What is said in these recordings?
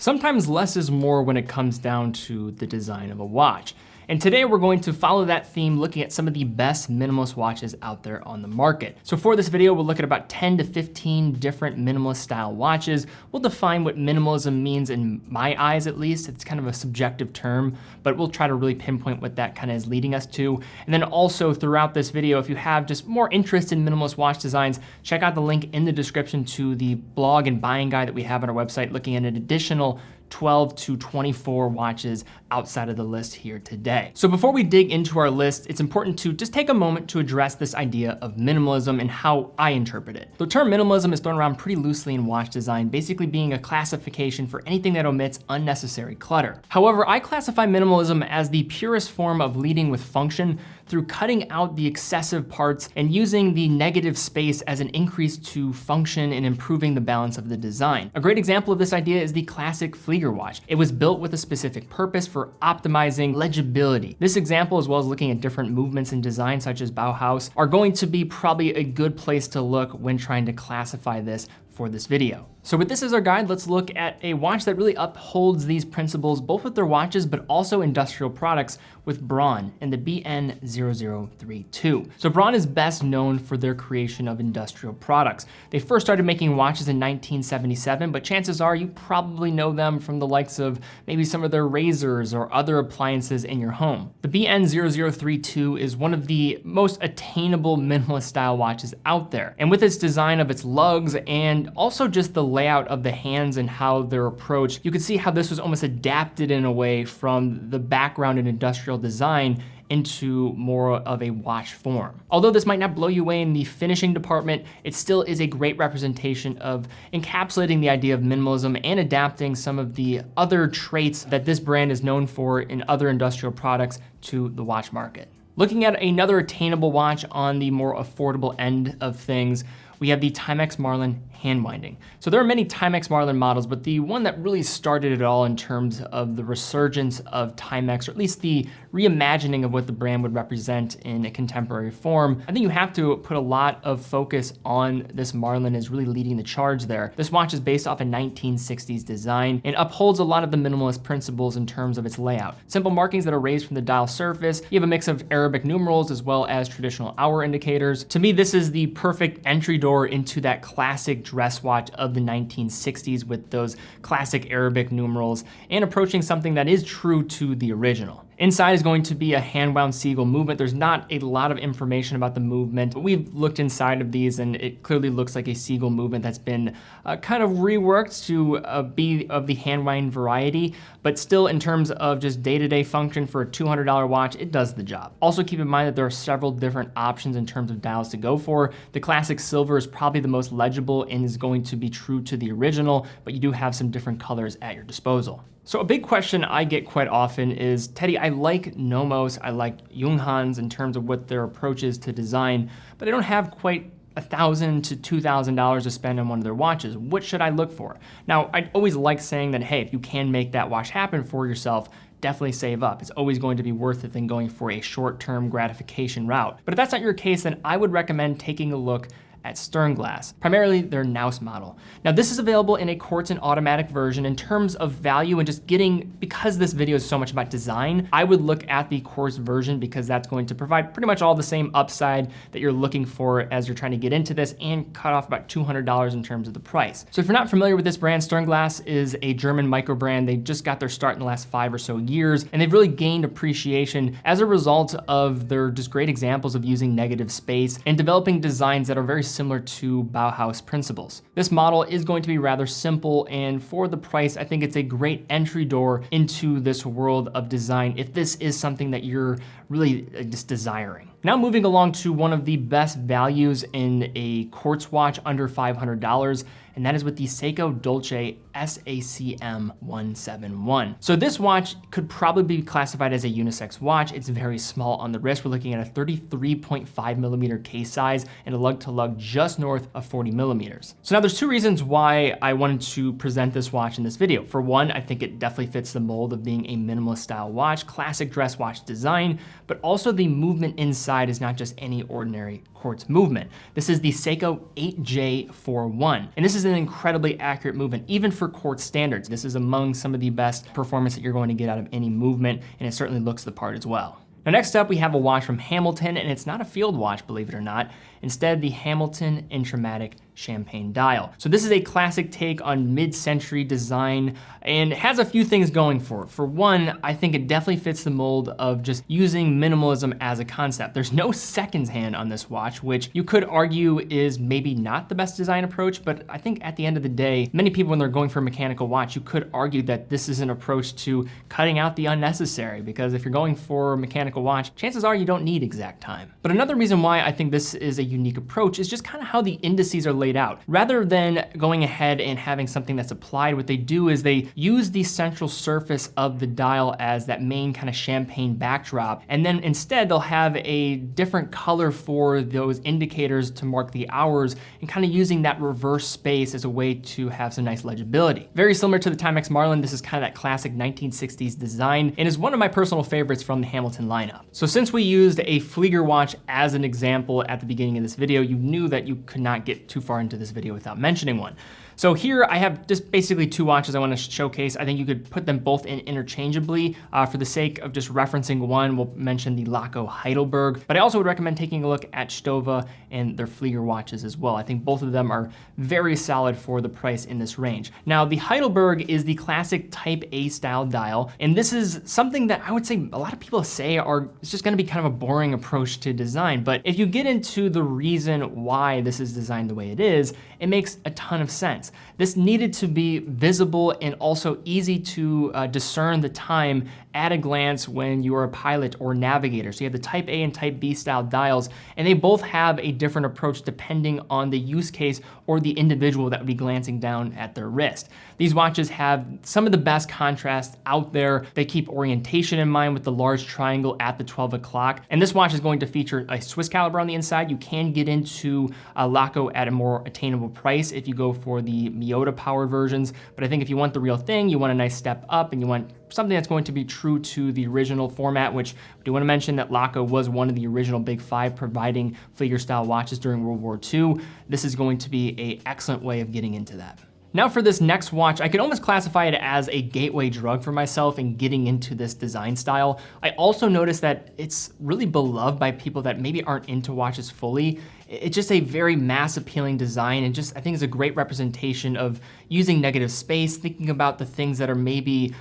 Sometimes less is more when it comes down to the design of a watch. And today we're going to follow that theme, looking at some of the best minimalist watches out there on the market. So for this video, we'll look at about 10 to 15 different minimalist style watches. We'll define what minimalism means in my eyes, at least. It's kind of a subjective term, but we'll try to really pinpoint what that kind of is leading us to. And then also throughout this video, if you have just more interest in minimalist watch designs, check out the link in the description to the blog and buying guide that we have on our website, looking at an additional 12 to 24 watches outside of the list here today. So before we dig into our list, it's important to just take a moment to address this idea of minimalism and how I interpret it. The term minimalism is thrown around pretty loosely in watch design, basically being a classification for anything that omits unnecessary clutter. However, I classify minimalism as the purest form of leading with function through cutting out the excessive parts and using the negative space as an increase to function and improving the balance of the design. A great example of this idea is the classic Flieger watch. It was built with a specific purpose for optimizing legibility. This example, as well as looking at different movements in design such as Bauhaus, are going to be probably a good place to look when trying to classify this for this video. So with this as our guide, let's look at a watch that really upholds these principles, both with their watches, but also industrial products, with Braun and the BN0032. So Braun is best known for their creation of industrial products. They first started making watches in 1977, but chances are you probably know them from the likes of maybe some of their razors or other appliances in your home. The BN0032 is one of the most attainable minimalist style watches out there. And with its design of its lugs and also just the layout of the hands and how they're approached, you can see how this was almost adapted in a way from the background in industrial design into more of a watch form. Although this might not blow you away in the finishing department, it still is a great representation of encapsulating the idea of minimalism and adapting some of the other traits that this brand is known for in other industrial products to the watch market. Looking at another attainable watch on the more affordable end of things, we have the Timex Marlin hand winding. So there are many Timex Marlin models, but the one that really started it all in terms of the resurgence of Timex, or at least the reimagining of what the brand would represent in a contemporary form, I think you have to put a lot of focus on this Marlin as really leading the charge there. This watch is based off a 1960s design and upholds a lot of the minimalist principles in terms of its layout. Simple markings that are raised from the dial surface. You have a mix of Arabic numerals as well as traditional hour indicators. To me, this is the perfect entry door into that classic dress watch of the 1960s with those classic Arabic numerals and approaching something that is true to the original. Inside is going to be a hand-wound seagull movement. There's not a lot of information about the movement, but we've looked inside of these and it clearly looks like a seagull movement that's been kind of reworked to be of the hand-wind variety, but still in terms of just day-to-day function for a $200 watch, it does the job. Also keep in mind that there are several different options in terms of dials to go for. The classic silver is probably the most legible and is going to be true to the original, but you do have some different colors at your disposal. So a big question I get quite often is, Teddy, I like Nomos, I like Junghans in terms of what their approach is to design, but I don't have quite $1,000 to $2,000 to spend on one of their watches. What should I look for? Now, I always like saying that, hey, if you can make that watch happen for yourself, definitely save up. It's always going to be worth it than going for a short-term gratification route. But if that's not your case, then I would recommend taking a look at Sternglass, primarily their Naus model. Now this is available in a quartz and automatic version. In terms of value and just getting, because this video is so much about design, I would look at the quartz version because that's going to provide pretty much all the same upside that you're looking for as you're trying to get into this and cut off about $200 in terms of the price. So if you're not familiar with this brand, Sternglass is a German micro brand. They just got their start in the last 5 or so years, and they've really gained appreciation as a result of their just great examples of using negative space and developing designs that are very similar to Bauhaus principles. This model is going to be rather simple, and for the price, I think it's a great entry door into this world of design if this is something that you're really just desiring. Now moving along to one of the best values in a quartz watch under $500, and that is with the Seiko Dolce Sacm 171. So this watch could probably be classified as a unisex watch. It's very small on the wrist. We're looking at a 33.5 millimeter case size and a lug to lug just north of 40 millimeters. So now there's two reasons why I wanted to present this watch in this video. For one, I think it definitely fits the mold of being a minimalist style watch, classic dress watch design, but also the movement inside inside is not just any ordinary quartz movement. This is the Seiko 8J41, and this is an incredibly accurate movement, even for quartz standards. This is among some of the best performance that you're going to get out of any movement, and it certainly looks the part as well. Now next up, we have a watch from Hamilton, and it's not a field watch, believe it or not. Instead, the Hamilton Intramatic Champagne Dial. So this is a classic take on mid-century design and has a few things going for it. For one, I think it definitely fits the mold of just using minimalism as a concept. There's no seconds hand on this watch, which you could argue is maybe not the best design approach, but I think at the end of the day, many people when they're going for a mechanical watch, you could argue that this is an approach to cutting out the unnecessary, because if you're going for a mechanical watch, chances are you don't need exact time. But another reason why I think this is a unique approach is just kind of how the indices are laid out. Rather than going ahead and having something that's applied, what they do is they use the central surface of the dial as that main kind of champagne backdrop, and then instead they'll have a different color for those indicators to mark the hours, and kind of using that reverse space as a way to have some nice legibility. Very similar to the Timex Marlin, this is kind of that classic 1960s design, and is one of my personal favorites from the Hamilton lineup. So since we used a Flieger watch as an example at the beginning of this video, you knew that you could not get too far into this video without mentioning one. So here I have just basically two watches I want to showcase. I think you could put them both in interchangeably. For the sake of just referencing one, we'll mention the Laco Heidelberg, but I also would recommend taking a look at Stova and their Flieger watches as well. I think both of them are very solid for the price in this range. Now the Heidelberg is the classic Type A style dial, and this is something that I would say a lot of people say it's just going to be kind of a boring approach to design, but if you get into the reason why this is designed the way it is, it makes a ton of sense. This needed to be visible and also easy to discern the time at a glance when you are a pilot or navigator. So you have the Type A and Type B style dials, and they both have a different approach depending on the use case or the individual that would be glancing down at their wrist. These watches have some of the best contrast out there. They keep orientation in mind with the large triangle at the 12 o'clock. And this watch is going to feature a Swiss caliber on the inside. You can get into Laco at a more attainable price if you go for the Miyota powered versions. But I think if you want the real thing, you want a nice step up and you want something that's going to be true to the original format, which I do want to mention that Laco was one of the original big five providing Flieger style watches during World War II. This is going to be an excellent way of getting into that. Now for this next watch, I could almost classify it as a gateway drug for myself in getting into this design style. I also noticed that it's really beloved by people that maybe aren't into watches fully. It's just a very mass appealing design, and just I think it's a great representation of using negative space, thinking about the things that are maybe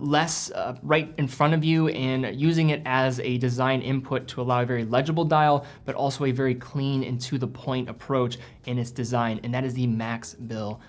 less right in front of you, and using it as a design input to allow a very legible dial, but also a very clean and to the point approach in its design, and that is the Maxbill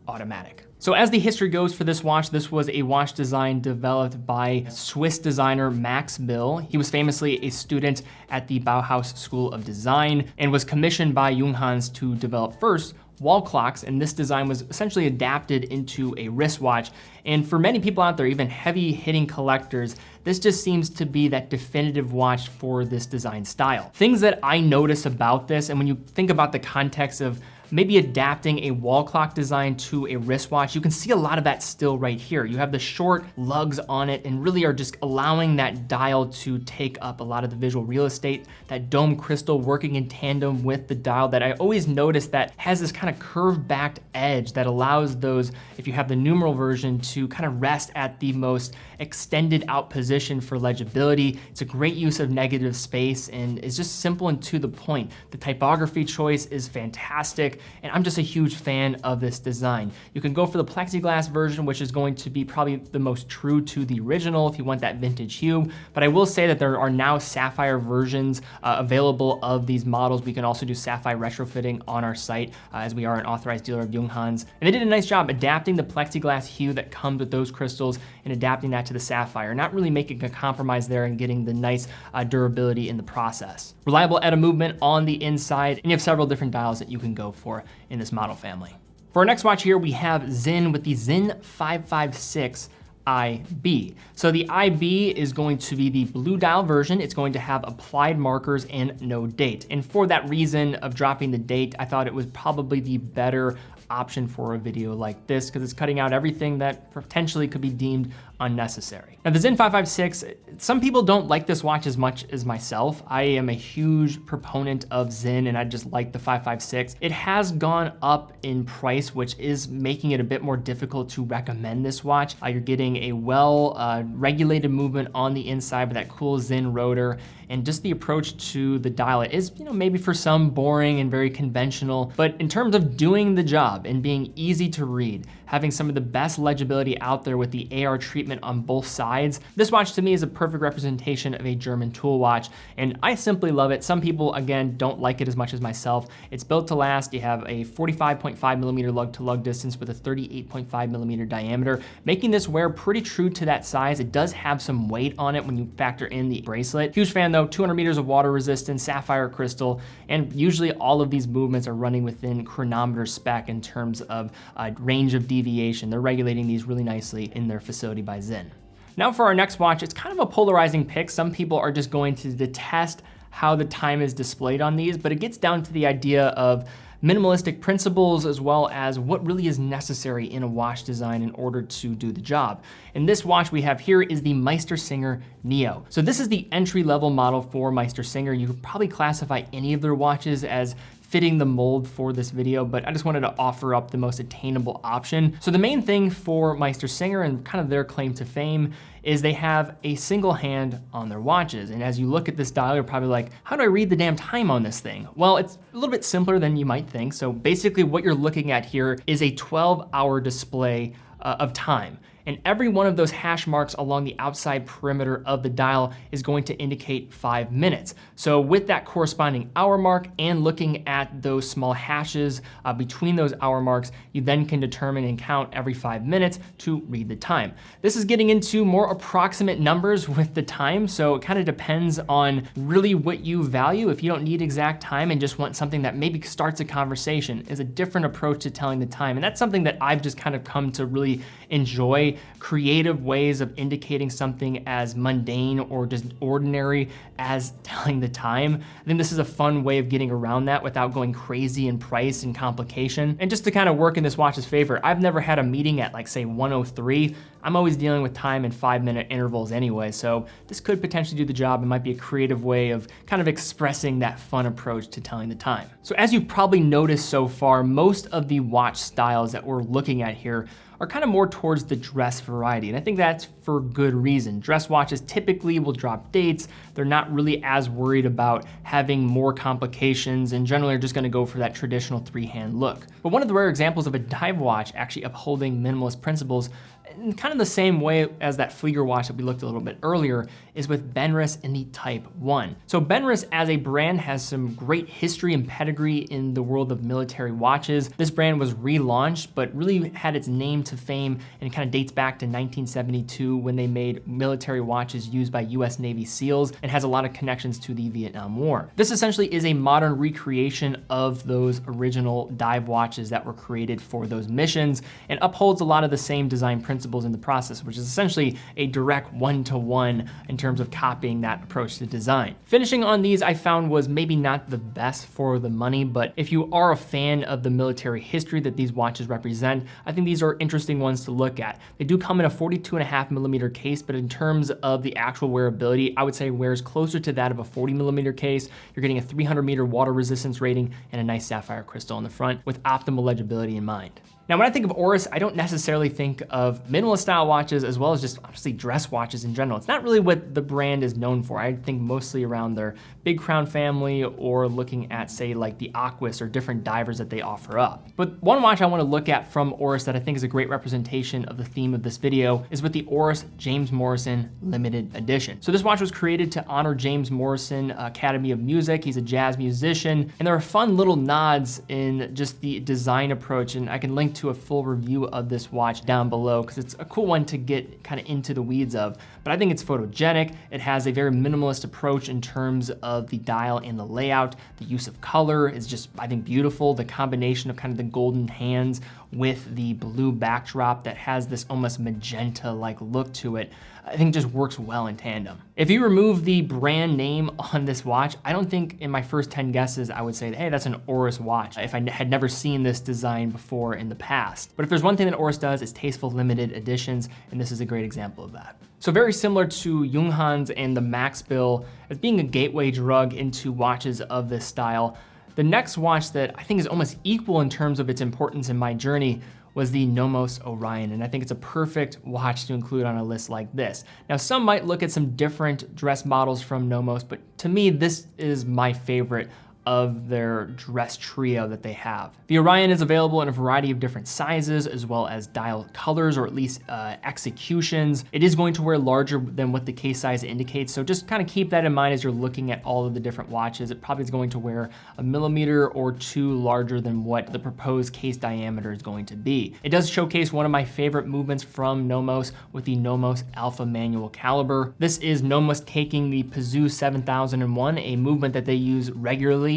Automatic. So as the history goes for this was a watch design developed by Swiss designer Maxbill. He was famously a student at the Bauhaus School of Design and was commissioned by Junghans to develop first wall clocks, and this design was essentially adapted into a wristwatch. And for many people out there, even heavy hitting collectors, this just seems to be that definitive watch for this design style. Things that I notice about this, and when you think about the context of maybe adapting a wall clock design to a wristwatch, you can see a lot of that still right here. You have the short lugs on it and really are just allowing that dial to take up a lot of the visual real estate, that dome crystal working in tandem with the dial that I always notice that has this kind of curved backed edge that allows those, if you have the numeral version, to kind of rest at the most extended out position for legibility. It's a great use of negative space and it's just simple and to the point. The typography choice is fantastic, and I'm just a huge fan of this design. You can go for the plexiglass version, which is going to be probably the most true to the original if you want that vintage hue, but I will say that there are now sapphire versions available of these models. We can also do sapphire retrofitting on our site as we are an authorized dealer of Junghans. And they did a nice job adapting the plexiglass hue that comes with those crystals and adapting that to the sapphire, not really making a compromise there and getting the nice durability in the process. Reliable ETA movement on the inside, and you have several different dials that you can go for in this model family. For our next watch here, we have Zinn with the Zinn 556 IB. So the IB is going to be the blue dial version. It's going to have applied markers and no date. And for that reason of dropping the date, I thought it was probably the better option for a video like this because it's cutting out everything that potentially could be deemed unnecessary. Now the Sinn 556, some people don't like this watch as much as myself. I am a huge proponent of Sinn and I just like the 556. It has gone up in price, which is making it a bit more difficult to recommend this watch. You're getting a regulated movement on the inside with that cool Sinn rotor, and just the approach to the dial is, maybe for some boring and very conventional, but in terms of doing the job and being easy to read, having some of the best legibility out there with the AR treatment on both sides, this watch to me is a perfect representation of a German tool watch, and I simply love it. Some people, again, don't like it as much as myself. It's built to last. You have a 45.5 millimeter lug-to-lug distance with a 38.5 millimeter diameter, making this wear pretty true to that size. It does have some weight on it when you factor in the bracelet. Huge fan though, 200 meters of water resistance, sapphire crystal, and usually all of these movements are running within chronometer spec in terms of range of deviation. They're regulating these really nicely in their facility by Sinn. Now for our next watch, it's kind of a polarizing pick. Some people are just going to detest how the time is displayed on these, but it gets down to the idea of minimalistic principles as well as what really is necessary in a watch design in order to do the job. And this watch we have here is the Meistersinger Neo. So this is the entry-level model for Meistersinger. You could probably classify any of their watches as fitting the mold for this video, but I just wanted to offer up the most attainable option. So the main thing for Meistersinger and kind of their claim to fame is they have a single hand on their watches. And as you look at this dial, you're probably like, how do I read the damn time on this thing? Well, it's a little bit simpler than you might think. So basically what you're looking at here is a 12-hour display of time. And every one of those hash marks along the outside perimeter of the dial is going to indicate 5 minutes. So with that corresponding hour mark and looking at those small hashes between those hour marks, you then can determine and count every 5 minutes to read the time. This is getting into more approximate numbers with the time, so it kind of depends on really what you value. If you don't need exact time and just want something that maybe starts a conversation, is a different approach to telling the time. And that's something that I've just kind of come to really enjoy, creative ways of indicating something as mundane or just ordinary as telling the time. I think this is a fun way of getting around that without going crazy in price and complication. And just to kind of work in this watch's favor, I've never had a meeting at like say 1:03. I'm always dealing with time in 5-minute intervals anyway, so this could potentially do the job. It might be a creative way of kind of expressing that fun approach to telling the time. So as you've probably noticed so far, most of the watch styles that we're looking at here are kind of more towards the dress variety. And I think that's for good reason. Dress watches typically will drop dates. They're not really as worried about having more complications and generally are just gonna go for that traditional 3-hand look. But one of the rare examples of a dive watch actually upholding minimalist principles in kind of the same way as that Flieger watch that we looked a little bit earlier is with Benrus and the Type 1. So Benrus as a brand has some great history and pedigree in the world of military watches. This brand was relaunched, but really had its name to fame and it kind of dates back to 1972 when they made military watches used by US Navy SEALs and has a lot of connections to the Vietnam War. This essentially is a modern recreation of those original dive watches that were created for those missions and upholds a lot of the same design principles in the process, which is essentially a direct one-to-one in terms of copying that approach to design. Finishing on these I found was maybe not the best for the money, but if you are a fan of the military history that these watches represent, I think these are interesting ones to look at. They do come in a 42.5 millimeter case, but in terms of the actual wearability, I would say wears closer to that of a 40 millimeter case. You're getting a 300 meter water resistance rating and a nice sapphire crystal on the front with optimal legibility in mind. Now, when I think of Oris, I don't necessarily think of minimalist style watches as well as just obviously dress watches in general. It's not really what the brand is known for. I think mostly around their Big Crown family or looking at say like the Aquis or different divers that they offer up. But one watch I want to look at from Oris that I think is a great representation of the theme of this video is with the Oris James Morrison Limited Edition. So this watch was created to honor James Morrison Academy of Music. He's a jazz musician, and there are fun little nods in just the design approach, and I can link to a full review of this watch down below because it's a cool one to get kind of into the weeds of. But I think it's photogenic. It has a very minimalist approach in terms of the dial and the layout. The use of color is just, I think, beautiful. The combination of kind of the golden hands with the blue backdrop that has this almost magenta-like look to it, I think just works well in tandem. If you remove the brand name on this watch, I don't think in my first 10 guesses I would say, hey, that's an Oris watch if I had never seen this design before in the past. But if there's one thing that Oris does, it's tasteful limited editions, and this is a great example of that. So very similar to Junghans and the Maxbill as being a gateway drug into watches of this style, the next watch that I think is almost equal in terms of its importance in my journey was the Nomos Orion, and I think it's a perfect watch to include on a list like this. Now, some might look at some different dress models from Nomos, but to me, this is my favorite of their dress trio that they have. The Orion is available in a variety of different sizes as well as dial colors, or at least executions. It is going to wear larger than what the case size indicates, so just kind of keep that in mind as you're looking at all of the different watches. It probably is going to wear a millimeter or two larger than what the proposed case diameter is going to be. It does showcase one of my favorite movements from Nomos with the Nomos Alpha Manual Caliber. This is Nomos taking the Pazoo 7001, a movement that they use regularly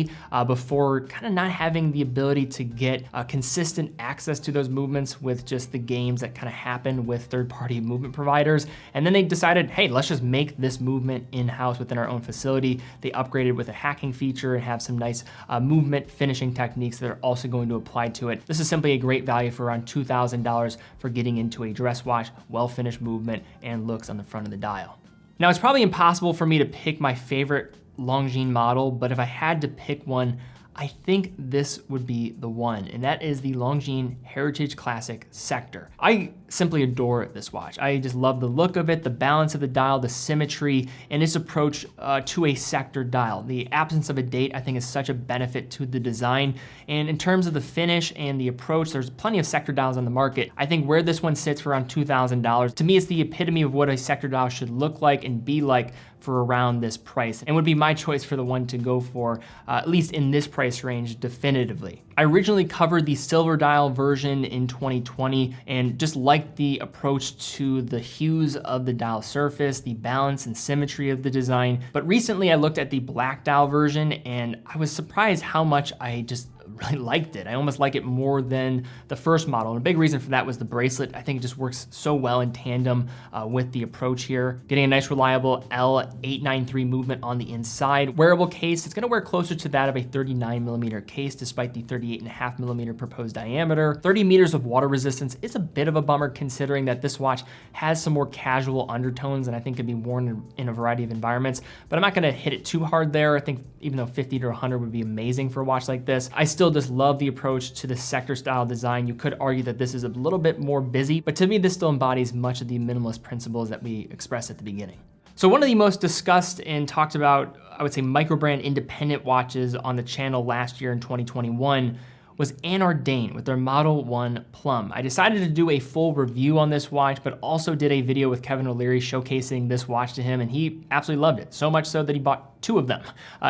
before kind of not having the ability to get consistent access to those movements with just the games that kind of happen with third-party movement providers. And then they decided, hey, let's just make this movement in-house within our own facility. They upgraded with a hacking feature and have some nice movement finishing techniques that are also going to apply to it. This is simply a great value for around $2,000 for getting into a dress watch, well-finished movement, and looks on the front of the dial. Now, it's probably impossible for me to pick my favorite Longines model, but if I had to pick one, I think this would be the one, and that is the Longines Heritage Classic Sector. I simply adore this watch. I just love the look of it, the balance of the dial, the symmetry, and its approach to a sector dial. The absence of a date, I think, is such a benefit to the design. And in terms of the finish and the approach, there's plenty of sector dials on the market. I think where this one sits for around $2,000, to me, it's the epitome of what a sector dial should look like and be like for around this price, and would be my choice for the one to go for, at least in this price range, definitively. I originally covered the silver dial version in 2020 and just liked the approach to the hues of the dial surface, the balance and symmetry of the design. But recently I looked at the black dial version and I was surprised how much I just really liked it. I almost like it more than the first model. And a big reason for that was the bracelet. I think it just works so well in tandem with the approach here. Getting a nice reliable L893 movement on the inside. Wearable case, it's gonna wear closer to that of a 39mm case despite the 38.5mm proposed diameter. 30 meters of water resistance is a bit of a bummer considering that this watch has some more casual undertones and I think could be worn in a variety of environments, but I'm not gonna hit it too hard there. I think even though 50 to 100 would be amazing for a watch like this, I still just love the approach to the sector style design. You could argue that this is a little bit more busy, but to me, this still embodies much of the minimalist principles that we expressed at the beginning. So one of the most discussed and talked about, I would say, microbrand independent watches on the channel last year in 2021 was Anordain with their Model 1 Plum. I decided to do a full review on this watch, but also did a video with Kevin O'Leary showcasing this watch to him, and he absolutely loved it, so much so that he bought two of them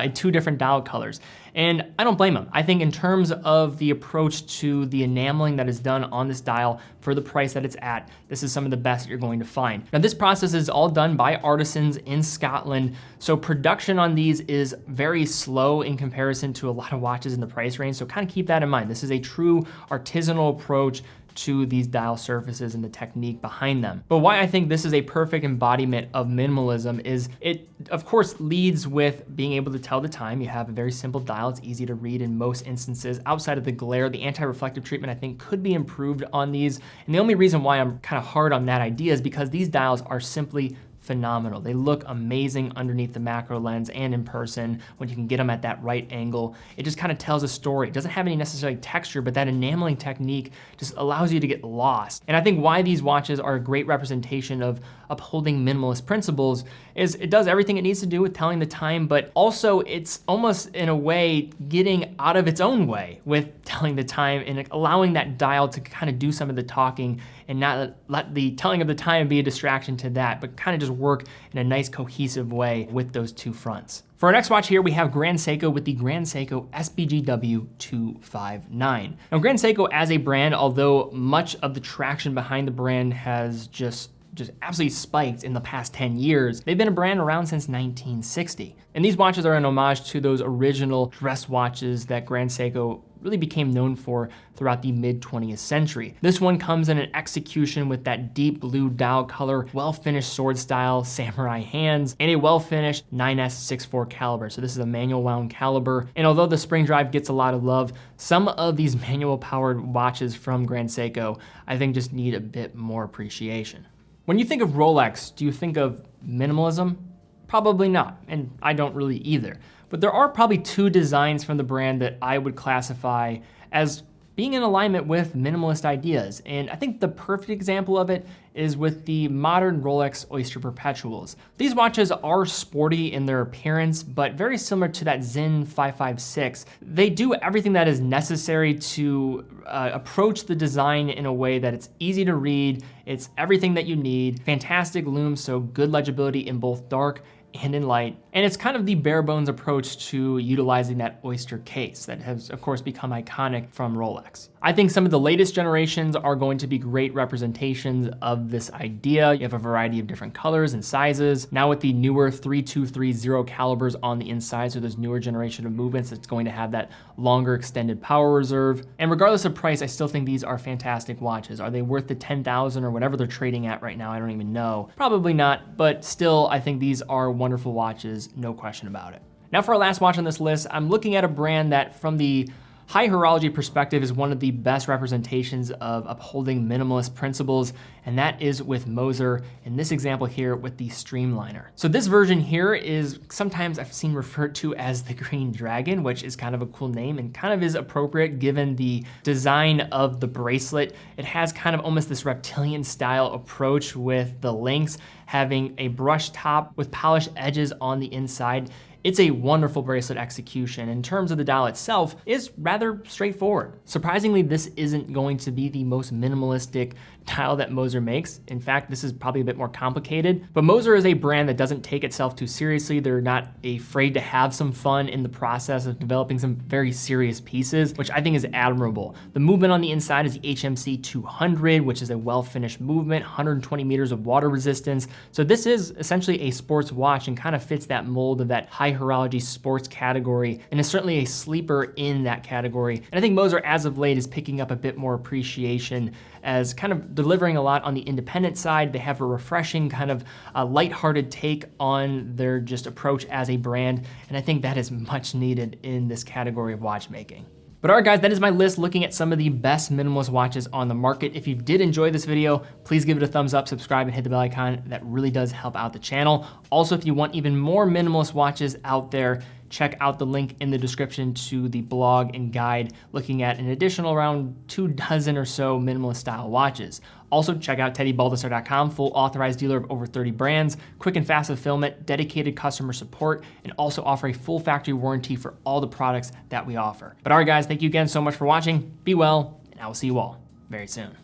in two different dial colors. And I don't blame him. I think in terms of the approach to the enameling that is done on this dial for the price that it's at, this is some of the best you're going to find. Now this process is all done by artisans in Scotland, so production on these is very slow in comparison to a lot of watches in the price range, so kind of keep that in mind. This is a true artisanal approach to these dial surfaces and the technique behind them. But why I think this is a perfect embodiment of minimalism is it, of course, leads with being able to tell the time. You have a very simple dial. It's easy to read in most instances. Outside of the glare, the anti-reflective treatment, I think, could be improved on these. And the only reason why I'm kind of hard on that idea is because these dials are simply phenomenal. They look amazing underneath the macro lens and in person when you can get them at that right angle. It just kind of tells a story. It doesn't have any necessarily texture, but that enameling technique just allows you to get lost. And I think why these watches are a great representation of upholding minimalist principles is it does everything it needs to do with telling the time, but also it's almost in a way getting out of its own way with telling the time and allowing that dial to kind of do some of the talking and not let the telling of the time be a distraction to that, but kind of just work in a nice cohesive way with those two fronts. For our next watch here, we have Grand Seiko with the Grand Seiko SBGW 259. Now Grand Seiko as a brand, although much of the traction behind the brand has just absolutely spiked in the past 10 years. They've been a brand around since 1960. And these watches are an homage to those original dress watches that Grand Seiko really became known for throughout the mid-20th century. This one comes in an execution with that deep blue dial color, well-finished sword style, samurai hands, and a well-finished 9S64 caliber. So this is a manual wound caliber. And although the spring drive gets a lot of love, some of these manual powered watches from Grand Seiko, I think just need a bit more appreciation. When you think of Rolex, do you think of minimalism? Probably not, and I don't really either. But there are probably two designs from the brand that I would classify as being in alignment with minimalist ideas. And I think the perfect example of it is with the modern Rolex Oyster Perpetuals. These watches are sporty in their appearance, but very similar to that Zen 556. They do everything that is necessary to approach the design in a way that it's easy to read, it's everything that you need, fantastic looms, so good legibility in both dark and in light. And it's kind of the bare bones approach to utilizing that Oyster case that has, of course, become iconic from Rolex. I think some of the latest generations are going to be great representations of this idea. You have a variety of different colors and sizes. Now with the newer 3230 calibers on the inside, so there's newer generation of movements, it's going to have that longer extended power reserve. And regardless of price, I still think these are fantastic watches. Are they worth the 10,000 or whatever they're trading at right now? I don't even know. Probably not, but still, I think these are wonderful watches, no question about it. Now for our last watch on this list, I'm looking at a brand that from the high horology perspective is one of the best representations of upholding minimalist principles, and that is with Moser, in this example here with the Streamliner. So this version here is sometimes I've seen referred to as the Green Dragon, which is kind of a cool name and kind of is appropriate given the design of the bracelet. It has kind of almost this reptilian style approach with the links having a brushed top with polished edges on the inside. It's a wonderful bracelet execution. In terms of the dial itself, it's rather straightforward. Surprisingly, this isn't going to be the most minimalistic dial that Moser makes. In fact, this is probably a bit more complicated, but Moser is a brand that doesn't take itself too seriously. They're not afraid to have some fun in the process of developing some very serious pieces, which I think is admirable. The movement on the inside is the HMC 200, which is a well-finished movement, 120 meters of water resistance. So this is essentially a sports watch and kind of fits that mold of that high horology sports category, and is certainly a sleeper in that category. And I think Moser, as of late, is picking up a bit more appreciation as kind of delivering a lot on the independent side. They have a refreshing kind of lighthearted take on their just approach as a brand, and I think that is much needed in this category of watchmaking. But all right, guys, that is my list looking at some of the best minimalist watches on the market. If you did enjoy this video, please give it a thumbs up, subscribe, and hit the bell icon. That really does help out the channel. Also, if you want even more minimalist watches out there, check out the link in the description to the blog and guide looking at an additional around 24 or so minimalist style watches. Also, check out TeddyBaldassarre.com, full authorized dealer of over 30 brands, quick and fast fulfillment, dedicated customer support, and also offer a full factory warranty for all the products that we offer. But all right, guys, thank you again so much for watching. Be well, and I will see you all very soon.